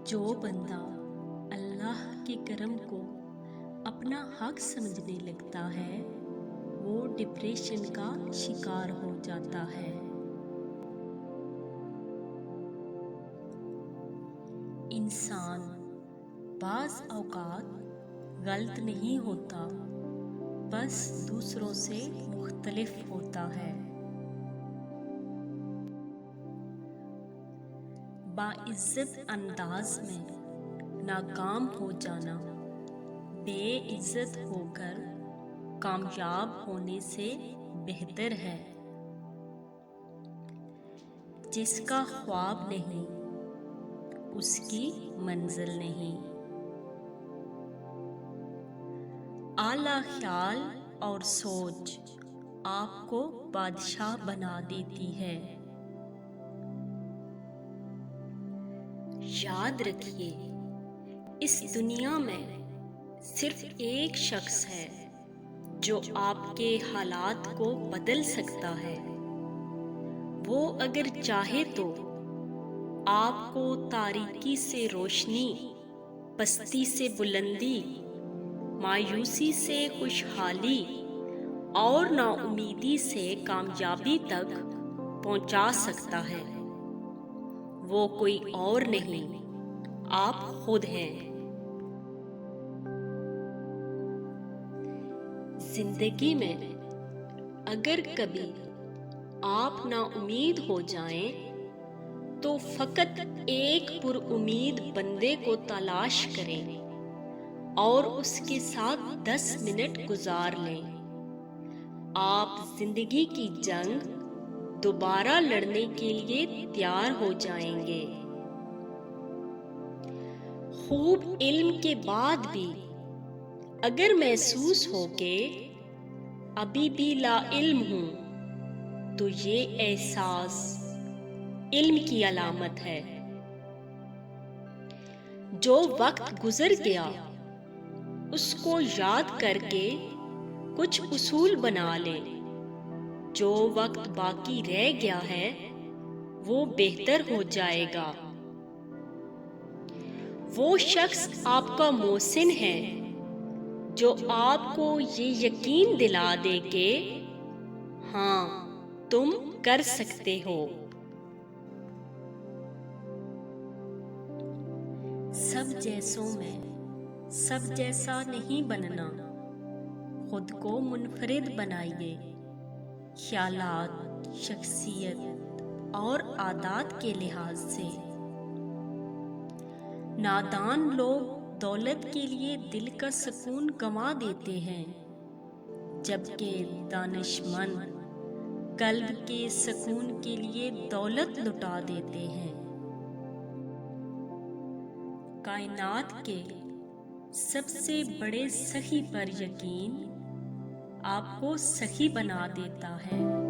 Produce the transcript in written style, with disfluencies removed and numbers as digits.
جو بندہ اللہ کے کرم کو اپنا حق سمجھنے لگتا ہے وہ ڈپریشن کا شکار ہو جاتا ہے۔ انسان بعض اوقات غلط نہیں ہوتا، بس دوسروں سے مختلف ہوتا ہے۔ باعزت انداز میں ناکام ہو جانا بے عزت ہو کر کامیاب ہونے سے بہتر ہے۔ جس کا خواب نہیں اس کی منزل نہیں۔ اعلیٰ خیال اور سوچ آپ کو بادشاہ بنا دیتی ہے۔ یاد رکھیے، اس دنیا میں صرف ایک شخص ہے جو آپ کے حالات کو بدل سکتا ہے۔ وہ اگر چاہے تو آپ کو تاریکی سے روشنی، پستی سے بلندی، مایوسی سے خوشحالی اور نا امیدی سے کامیابی تک پہنچا سکتا ہے۔ وہ کوئی اور نہیں، آپ خود ہیں۔ زندگی میں اگر کبھی آپ نا امید ہو جائیں تو فقط ایک پر امید بندے کو تلاش کریں اور اس کے ساتھ 10 منٹ گزار لیں۔ آپ زندگی کی جنگ دوبارہ لڑنے کے لیے تیار ہو جائیں گے۔ خوب علم کے بعد بھی اگر محسوس ہو کہ ابھی بھی لا علم ہوں تو یہ احساس علم کی علامت ہے۔ جو وقت گزر گیا اس کو یاد کر کے کچھ اصول بنا لیں۔ جو وقت باقی رہ گیا ہے وہ بہتر ہو جائے گا۔ وہ شخص آپ کا محسن ہے جو آپ کو یہ یقین دلا دے کہ ہاں تم کر سکتے ہو۔ سب جیسوں میں سب جیسا نہیں بننا، خود کو منفرد بنائیے۔ خیالات، شخصیت اور عادات کے لحاظ سے نادان لوگ دولت کے لیے دل کا سکون گنوا دیتے ہیں، جبکہ دانشمند قلب کے سکون کے لیے دولت لٹا دیتے ہیں۔ کائنات کے سب سے بڑے سخی پر یقین آپ کو سخی بنا دیتا ہے۔